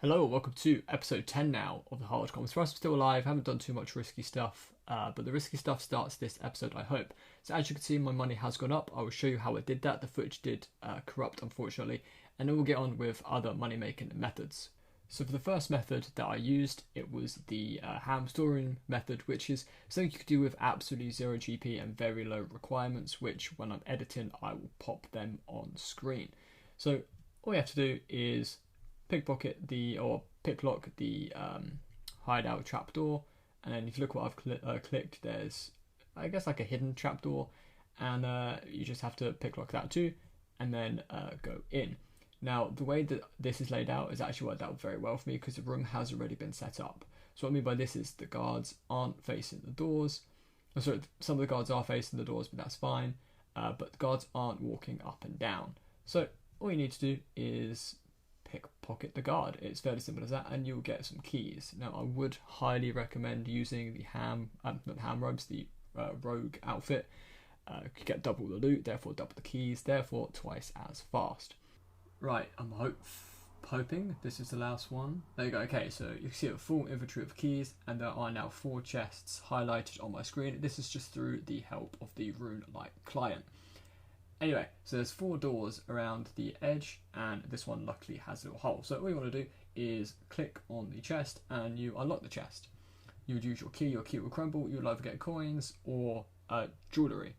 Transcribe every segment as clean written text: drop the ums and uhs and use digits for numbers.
Hello, welcome to episode 10 now of the Hard Comms. For us, I'm still alive, haven't done too much risky stuff, but the risky stuff starts this episode, I hope. So as you can see, my money has gone up. I will show you how it did that. The footage did corrupt, unfortunately, and then we'll get on with other money-making methods. So for the first method that I used, it was the ham storing method, which is something you could do with absolutely zero GP and very low requirements, which when I'm editing, I will pop them on screen. So all you have to do is picklock the hideout trapdoor, and then if you look what I've clicked, there's I guess like a hidden trapdoor, and you just have to picklock that too, and then go in. Now the way that this is laid out is actually worked out very well for me because the room has already been set up. So what I mean by this is the guards aren't facing the doors. Sorry, some of the guards are facing the doors, but that's fine. But the guards aren't walking up and down. So all you need to do is pickpocket the guard. It's fairly simple as that, and you'll get some keys. Now I would highly recommend using the rogue outfit. You get double the loot, therefore double the keys, therefore twice as fast. Right, I'm hoping this is the last one. There you go. Okay, so you can see a full inventory of keys, and there are now 4 chests highlighted on my screen. This is just through the help of the Rune-like client. Anyway, so there's 4 doors around the edge, and this one luckily has a little hole. So all you want to do is click on the chest and you unlock the chest. You would use your key will crumble, you'll either get coins or jewellery.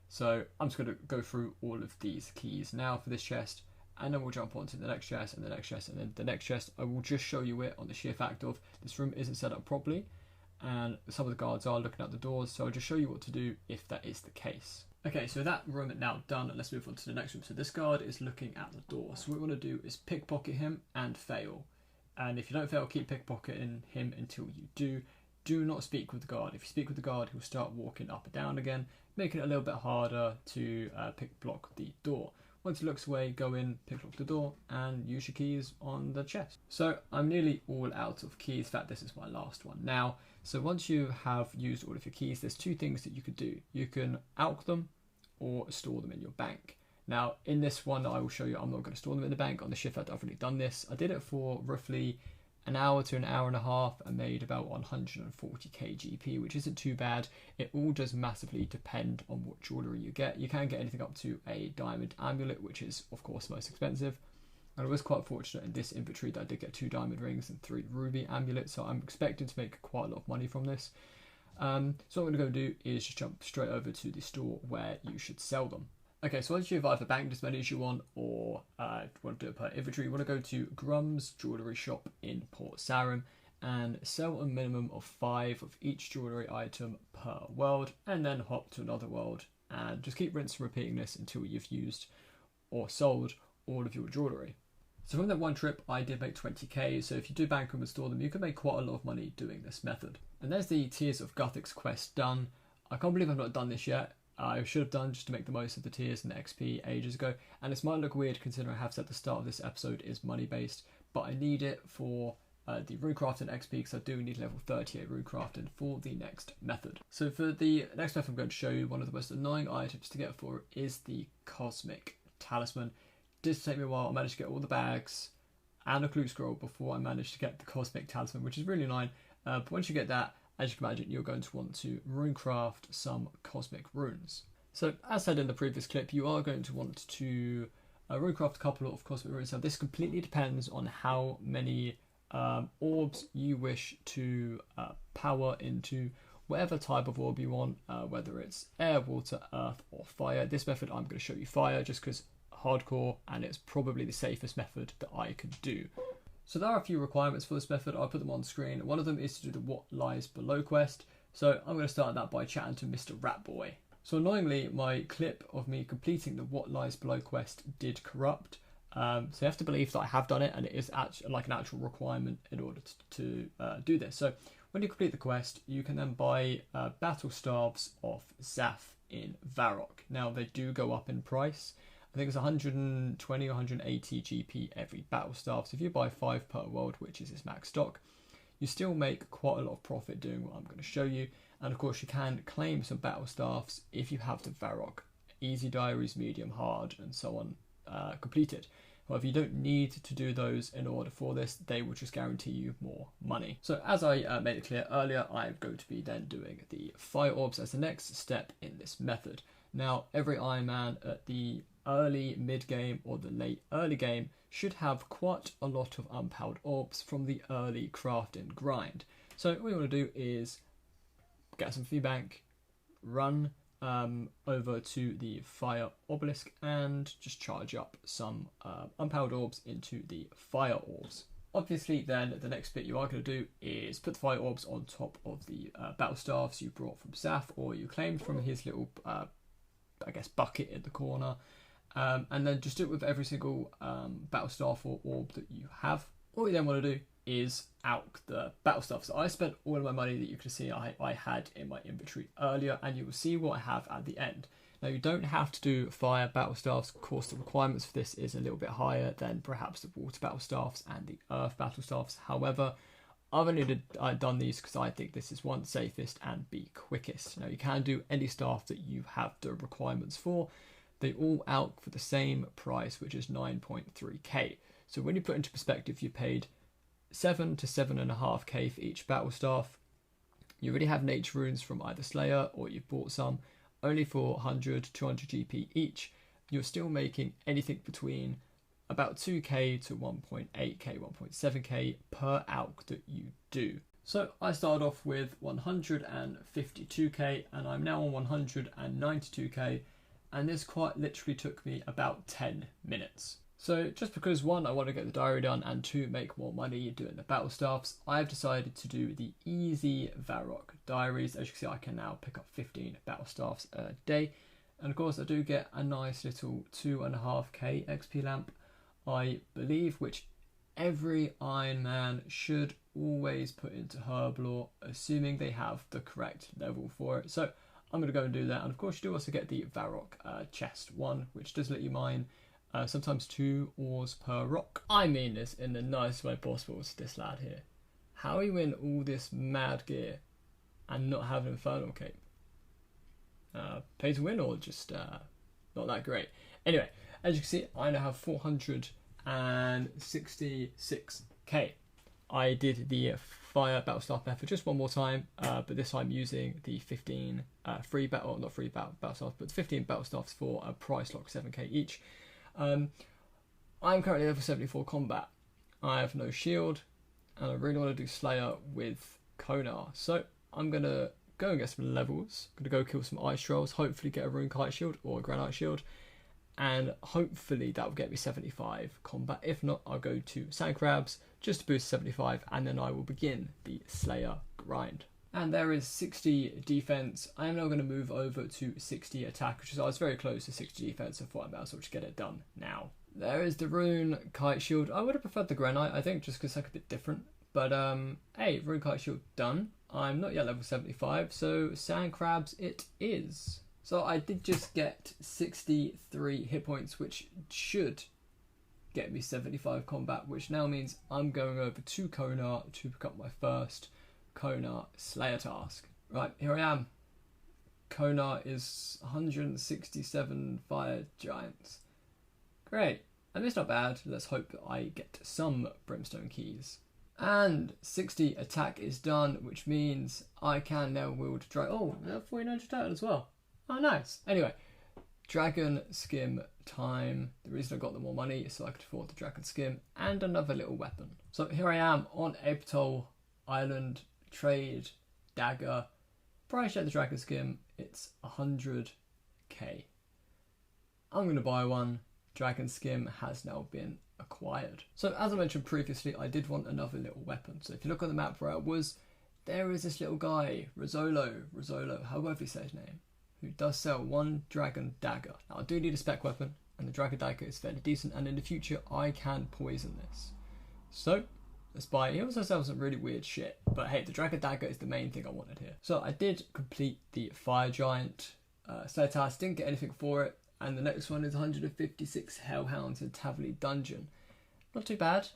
So I'm just going to go through all of these keys now for this chest, and then we'll jump on to the next chest and the next chest and then the next chest. I will just show you it on the sheer fact of this room isn't set up properly, and some of the guards are looking at the doors, so I'll just show you what to do if that is the case. Okay, so that room is now done, and let's move on to the next room. So this guard is looking at the door. So what we want to do is pickpocket him and fail. And if you don't fail, keep pickpocketing him until you do. Do not speak with the guard. If you speak with the guard, he'll start walking up and down again, making it a little bit harder to pick-block the door. Once he looks away, go in, pick-lock the door, and use your keys on the chest. So I'm nearly all out of keys. In fact, this is my last one now. So once you have used all of your keys, there's 2 things that you could do. You can alch them or store them in your bank. Now in this one I will show you, I'm not going to store them in the bank. On the shift I've already done this. I did it for roughly an hour to an hour and a half and made about 140k GP, which isn't too bad. It all does massively depend on what jewellery you get. You can get anything up to a diamond amulet, which is of course most expensive. And I was quite fortunate in this inventory that I did get 2 diamond rings and 3 ruby amulets, so I'm expecting to make quite a lot of money from this. So what I'm going to go do is just jump straight over to the store where you should sell them. Okay, so once you've either banked as many as you want, or if you want to do it per inventory, you want to go to Grum's jewellery shop in Port Sarim and sell a minimum of 5 of each jewellery item per world, and then hop to another world and just keep rinsing and repeating this until you've used or sold all of your jewellery. So from that one trip, I did make 20k, so if you do bank them and store them, you can make quite a lot of money doing this method. And there's the Tears of Guthix quest done. I can't believe I've not done this yet. I should have done just to make the most of the Tears and the XP ages ago. And this might look weird considering I have said at the start of this episode is money based, but I need it for the runecrafting XP because I do need level 38 runecrafting for the next method. So for the next method I'm going to show you, one of the most annoying items to get for is the Cosmic Talisman. It did take me a while. I managed to get all the bags and a clue scroll before I managed to get the Cosmic Talisman, which is really annoying. But once you get that, as you can imagine, you're going to want to runecraft some cosmic runes. So as said in the previous clip, you are going to want to runecraft a couple of cosmic runes. Now this completely depends on how many orbs you wish to power into whatever type of orb you want, whether it's air, water, earth or fire. This method I'm going to show you fire just because hardcore, and it's probably the safest method that I can do. So there are a few requirements for this method. I'll put them on screen. One of them is to do the What Lies Below quest. So I'm going to start that by chatting to Mr. Ratboy. So annoyingly, my clip of me completing the What Lies Below quest did corrupt. So you have to believe that I have done it, and it is actually like an actual requirement in order to do this. So when you complete the quest, you can then buy battle staves of Zaf in Varrock. Now they do go up in price. I think it's 120 or 180 GP every battle staff. So if you buy 5 per world, which is its max stock, you still make quite a lot of profit doing what I'm going to show you. And of course you can claim some battle staffs if you have the Varrock easy, diaries, medium, hard and so on completed. However, you don't need to do those in order for this. They will just guarantee you more money. So as I made it clear earlier, I'm going to be then doing the fire orbs as the next step in this method. Now, every Ironman at the early mid-game or the late early game should have quite a lot of unpowered orbs from the early crafting grind. So what you want to do is get some feedback, run over to the fire obelisk and just charge up some unpowered orbs into the fire orbs. Obviously then the next bit you are going to do is put the fire orbs on top of the battle staffs you brought from Zaf or you claimed from his little I guess bucket in the corner, and then just do it with every single battle staff or orb that you have. All you then want to do is out the battle stuff. So I spent all of my money that you can see I had in my inventory earlier, and you will see what I have at the end. Now you don't have to do fire battle staffs. Of course, the requirements for this is a little bit higher than perhaps the water battle staffs and the earth battle staffs. However, I've only done these because I think this is one, safest and be quickest. Now you can do any staff that you have the requirements for. They all out for the same price, which is 9.3k. So when you put into perspective, you paid 7 to 7.5k for each battle staff. You already have nature runes from either Slayer or you've bought some only for 100, 200 GP each. You're still making anything between about 2k to 1.8k, 1.7k per alch that you do. So I started off with 152k and I'm now on 192k, and this quite literally took me about 10 minutes. So just because one, I want to get the diary done, and two, make more money doing the battle staffs, I've decided to do the easy Varrock diaries. As you can see, I can now pick up 15 battle staffs a day. And of course I do get a nice little 2.5k XP lamp, I believe, which every Ironman should always put into Herblore, assuming they have the correct level for it. So I'm going to go and do that. And of course you do also get the Varrock chest one, which does let you mine sometimes 2 ores per rock. I mean this in the nicest way possible to this lad here. How are you in all this mad gear and not have an Infernal Cape? Pay to win or just not that great? Anyway, as you can see, I now have 466k. I did the fire battle staff method just one more time, but this time using the 15 free battle, not free battle staff, but 15 battle staffs for a price lock 7k each. I'm currently level 74 combat. I have no shield, and I really want to do Slayer with Konar. So I'm going to go and get some levels. I'm going to go kill some ice trolls, hopefully get a rune kite shield or a granite shield, and hopefully that will get me 75 combat. If not, I'll go to sand crabs just to boost 75, and then I will begin the Slayer grind. And there is 60 defense. I am now going to move over to 60 attack, which is I was very close to 60 defense. I thought I might as well just get it done now. There is the rune kite shield. I would have preferred the granite, I think, just because it's like a bit different. But hey, rune kite shield done. I'm not yet level 75, so sand crabs it is. So I did just get 63 hit points, which should get me 75 combat, which now means I'm going over to Konar to pick up my first Konar Slayer task. Right, here I am. Konar is 167 fire giants. Great. And it's not bad. Let's hope that I get some brimstone keys. And 60 attack is done, which means I can now wield dragon. Oh, 4900 total as well. Oh, nice. Anyway, dragon skim time. The reason I got the more money is so I could afford the dragon skim and another little weapon. So here I am on Apatol Island. Trade dagger. Price check the dragon skim. It's 100k. I'm going to buy one. Dragon skim has now been acquired. So as I mentioned previously, I did want another little weapon. So if you look on the map where I was, there is this little guy, Rizzolo, however you say his name, who does sell one dragon dagger. Now I do need a spec weapon, and the dragon dagger is fairly decent, and in the future I can poison this. So let's buy it. He also sells some really weird shit, but hey, the dragon dagger is the main thing I wanted here. So I did complete the fire giant Slayer task, didn't get anything for it, and the next one is 156 hellhounds in Tavley dungeon. Not too bad,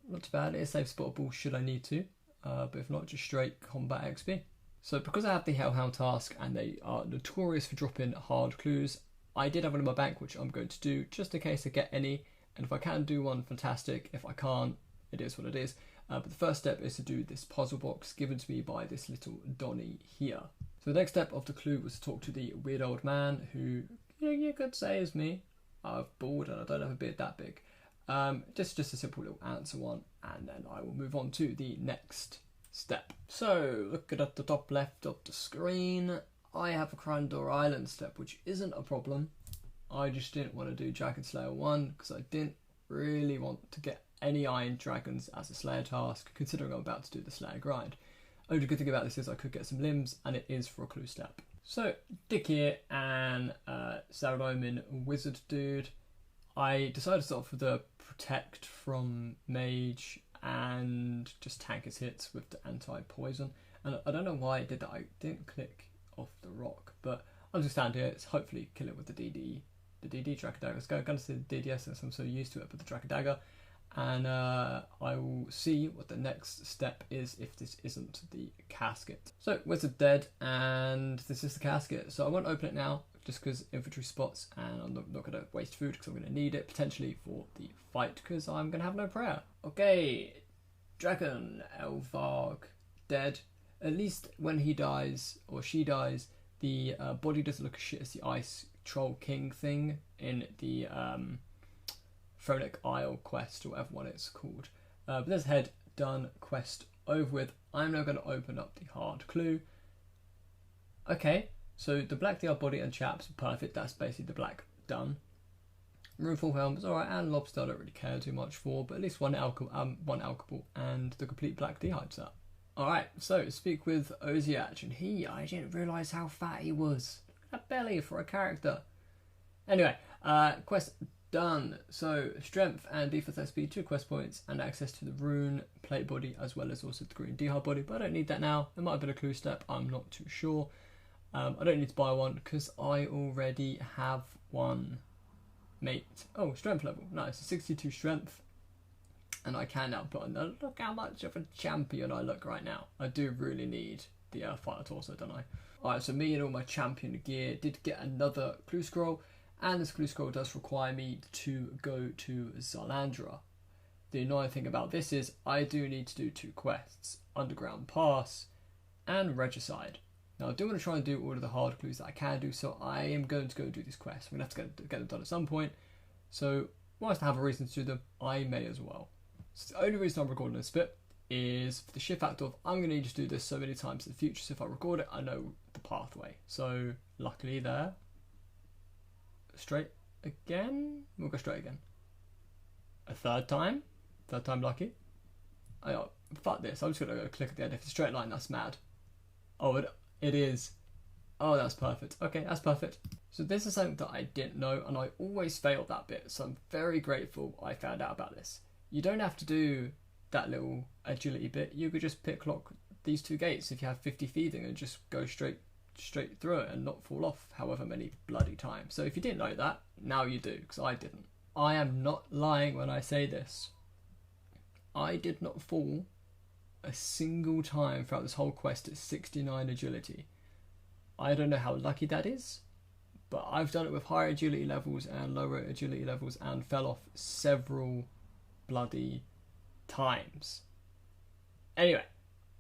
not too bad. It is safe spottable should I need to, but if not, just straight combat XP. So because I have the hellhound task and they are notorious for dropping hard clues, I did have one in my bank which I'm going to do just in case I get any, And if I can do one, fantastic. If I can't, it is what it is. But the first step is to do this puzzle box given to me by this little Donny here. So the next step of the clue was to talk to the weird old man who, you could say is me. I'm bald and I don't have a beard that big. Just a simple little answer one, and then I will move on to the next step. So looking at the top left of the screen, I have a Crandor Island step, which isn't a problem. I just didn't want to do Dragon Slayer 1 because I didn't really want to get any Iron Dragons as a Slayer task, considering I'm about to do the Slayer grind. Only good thing about this is I could get some limbs, and it is for a clue step. So, Dick here and Saradomin Wizard Dude. I decided to start with the Protect from Mage and just tank his hits with the anti-poison. And I don't know why I did that. I didn't click off the rock, but I'll just stand here. It's hopefully kill it with the DD Dragon Dagger. I was going to say the DDS since I'm so used to it, but the Dragon Dagger. And I will see what the next step is if this isn't the casket. So, Wizard dead, and this is the casket. So I won't open it now, just because infantry spots, and I'm not going to waste food because I'm going to need it potentially for the fight, because I'm going to have no prayer. Okay, Dragon Elvarg dead. At least when he dies, or she dies, the body doesn't look as shit as the Ice Troll King thing in the Phronic Isle quest, or whatever one it's called. But there's head done, quest over with. I'm now going to open up the hard clue. Okay, so the black DR body and chaps, perfect. That's basically the black done. Rueful helms, alright, and lobster I don't really care too much for, but at least one alcohol and the complete black dehyde set. Alright, so speak with Oziach, and I didn't realise how fat he was. A belly for a character. Anyway, quest done. So strength and defense SP, 2 quest points, and access to the rune plate body as well as also the green dehyde body, but I don't need that now. It might have been a clue step, I'm not too sure. I don't need to buy one because I already have one, mate. Oh, strength level, nice, 62 strength, and I can now put on the, look how much of a champion I look right now. I do really need the fighter torso, don't I? Alright, so me and all my champion gear did get another clue scroll. And this clue scroll does require me to go to Zalandra. The annoying thing about this is I do need to do 2 quests, Underground Pass and Regicide. Now I do want to try and do all of the hard clues that I can do, so I am going to go do these quests. I'm going to have to get them done at some point. So whilst I have a reason to do them, I may as well. So the only reason I'm recording this bit is for the sheer fact of I'm going to need to do this so many times in the future, so if I record it I know the pathway. So luckily there. Straight again? We'll go straight again. A third time lucky. Oh, fuck this, I'm just gonna go click at the end. If it's a straight line, that's mad. Oh, it is. Oh, that's perfect. Okay, that's perfect. So this is something that I didn't know, and I always failed that bit, so I'm very grateful I found out about this. You don't have to do that little agility bit, you could just pick lock these 2 gates if you have 50 feeding and just go straight through it and not fall off however many bloody times. So if you didn't know that, now you do, because I didn't. I am not lying when I say this. I did not fall a single time throughout this whole quest at 69 agility. I don't know how lucky that is, but I've done it with higher agility levels and lower agility levels and fell off several bloody times. Anyway,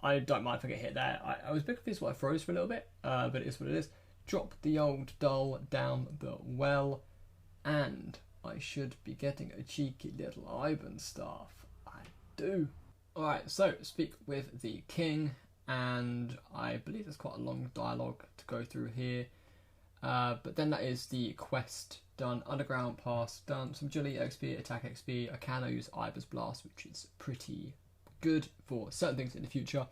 I don't mind if I get hit there. I was a bit confused why I froze for a little bit, but it is what it is. Drop the old doll down the well, and I should be getting a cheeky little Ivan staff. I do. Alright, so speak with the king, and I believe there's quite a long dialogue to go through here. But then that is the quest done. Underground Pass done. Some agility XP, attack XP. I can use Ivar's Blast, which is pretty good for certain things in the future.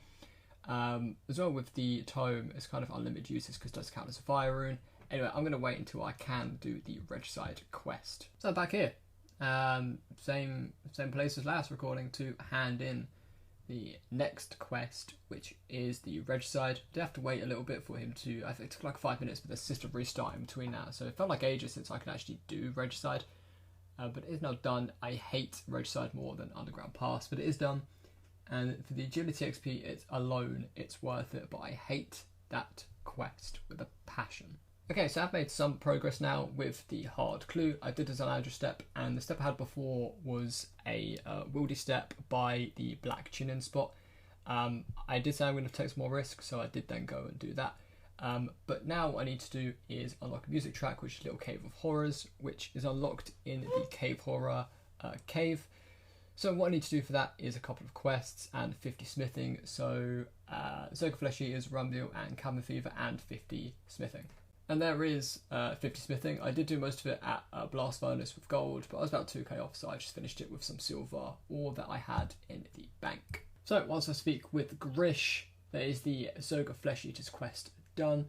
As well with the tome, it's kind of unlimited uses because it does count as a fire rune. Anyway, I'm going to wait until I can do the Regicide quest. So back here, same place as last recording to hand in the next quest, which is the Regicide. I did have to wait a little bit for him to, I think it took like 5 minutes, but there's system restart in between now, so it felt like ages since I could actually do Regicide. But it is now done. I hate Regicide more than Underground Pass, but it is done. And for the agility XP, it's alone, it's worth it, but I hate that quest with a passion. Okay, so I've made some progress now with the hard clue. I did a Zalandra step, and the step I had before was a wildy step by the black chin-in spot. I did say I'm going to take some more risk, so I did then go and do that. But now what I need to do is unlock a music track, which is Little Cave of Horrors, which is unlocked in the Cave Horror cave. So what I need to do for that is a couple of quests and 50 smithing. So Circle Flesh Eaters, Rum Deal, and Cabin Fever, and 50 smithing. And there is 50 smithing. I did do most of it at Blast Furnace with gold, but I was about 2k off, so I just finished it with some silver ore that I had in the bank. So once I speak with Grish, there is the Zoga Flesh Eaters quest done.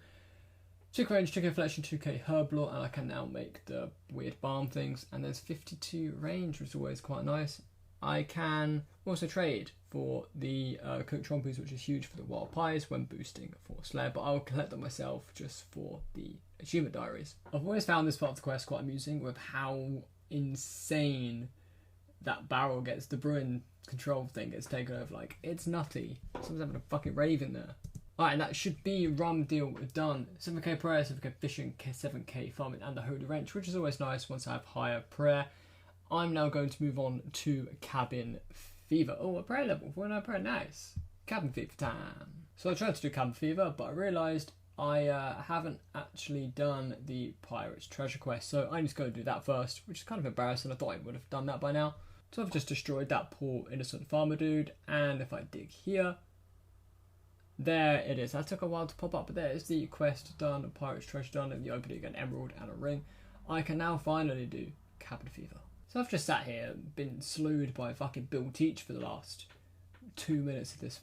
2k range, 2k flesh, and 2k herblore, and I can now make the weird balm things. And there's 52 range, which is always quite nice. I can also trade for the cooked trompies, which is huge for the wild pies when boosting for Slayer, but I'll collect them myself just for the achievement diaries. I've always found this part of the quest quite amusing with how insane that barrel gets. The brewing control thing gets taken over. Like, it's nutty. Someone's having a fucking rave in there. Alright, and that should be Rum Deal done. 7k prayer, 7k fishing, 7k farming, and the Holy Wrench, which is always nice once I have higher prayer. I'm now going to move on to Cabin Fever. Oh, a prayer level. Well, no prayer. Nice. Cabin Fever time. So I tried to do Cabin Fever, but I realised I haven't actually done the Pirate's Treasure quest. So I need to go do that first, which is kind of embarrassing. I thought I would have done that by now. So I've just destroyed that poor innocent farmer dude. And if I dig here, there it is. That took a while to pop up, but there is the quest done, Pirate's Treasure done, and the opening an emerald and a ring. I can now finally do Cabin Fever. So I've just sat here and been slewed by fucking Bill Teach for the last 2 minutes of this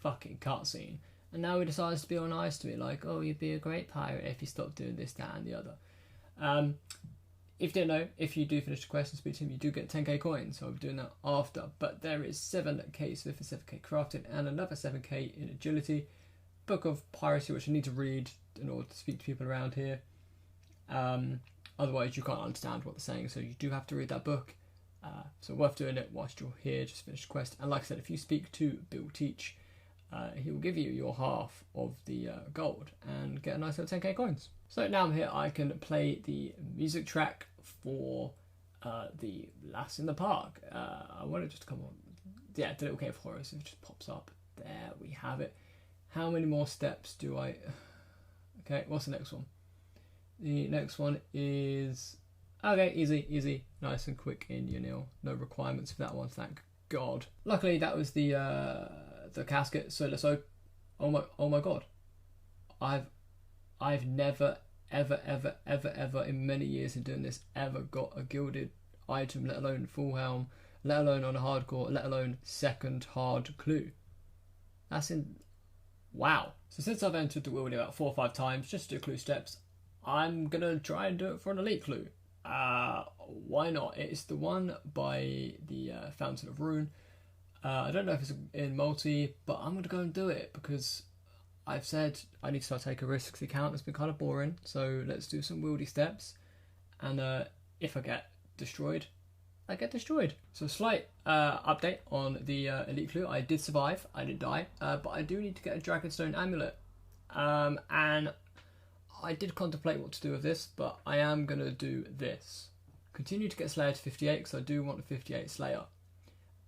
fucking cutscene. And now he decides to be all nice to me, like, oh, you'd be a great pirate if you stopped doing this, that, and the other. If you didn't know, if you do finish the quest and speak to him, you do get 10k coins, so I'll be doing that after. But there is 7k Smith and 7k Crafting, and another 7k in Agility. Book of Piracy, which I need to read in order to speak to people around here. Otherwise, you can't understand what they're saying, so you do have to read that book. So worth doing it whilst you're here, just finish the quest. And like I said, if you speak to Bill Teach, he will give you your half of the gold and get a nice little 10k coins. So now I'm here, I can play the music track for the Lass in the Park. I want it just to come on. Yeah, the Little Cave of Horrors, it just pops up. There we have it. How many more steps do I... Okay, what's the next one? The next one is... Okay, easy. Nice and quick Indian nil. No requirements for that one, thank God. Luckily, that was the casket, so let's open... Oh my God. I've never, ever in many years of doing this, ever got a gilded item, let alone full helm, let alone on a hardcore, let alone second hard clue. That's in... Wow. So since I've entered the wheel about 4 or 5 times, just to do clue steps, I'm going to try and do it for an elite clue. Why not? It's the one by the Fountain of Rune. I don't know if it's in multi, but I'm going to go and do it because I've said I need to start taking risks. The account has been kind of boring, so let's do some wieldy steps. And if I get destroyed, I get destroyed. So slight update on the elite clue. I did survive. I didn't die, but I do need to get a Dragonstone amulet. And I did contemplate what to do with this, but I am going to do this. Continue to get Slayer to 58 because I do want a 58 Slayer.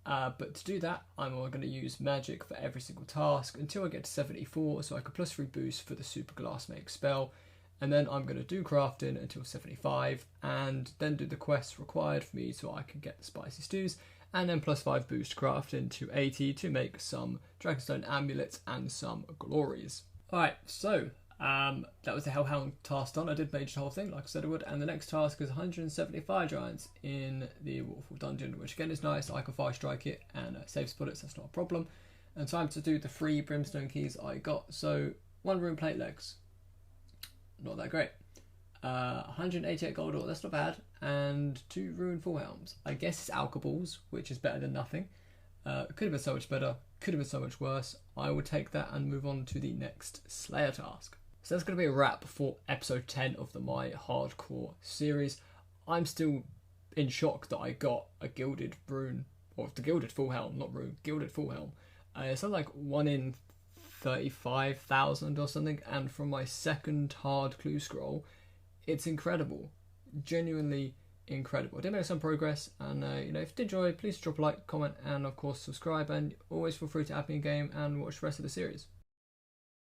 But to do that, I'm going to use magic for every single task until I get to 74, so I can +3 boost for the Super Glass Make spell. And then I'm going to do crafting until 75, and then do the quests required for me so I can get the Spicy Stews, and then +5 boost crafting to 80 to make some Dragonstone amulets and some glories. Alright, so that was the Hellhound task done. I did mage the whole thing like I said I would, and the next task is 175 giants in the Waterfall dungeon, which again is nice. I can fire strike it and save bullets, that's not a problem. And time to do the 3 brimstone keys I got. So 1 rune plate legs, not that great. 188 gold ore, that's not bad, and 2 rune full helms. I guess it's alcohols, which is better than nothing. Could have been so much better, could have been so much worse. I would take that and move on to the next Slayer task. So that's going to be a wrap for episode 10 of the My Hardcore series. I'm still in shock that I got a gilded rune, or the gilded full helm, not rune, gilded full helm. It's something like 1 in 35,000 or something, and from my second hard clue scroll, it's incredible, genuinely incredible. I did make some progress, and if you did enjoy, please drop a like, comment, and of course subscribe, and always feel free to add me in game and watch the rest of the series.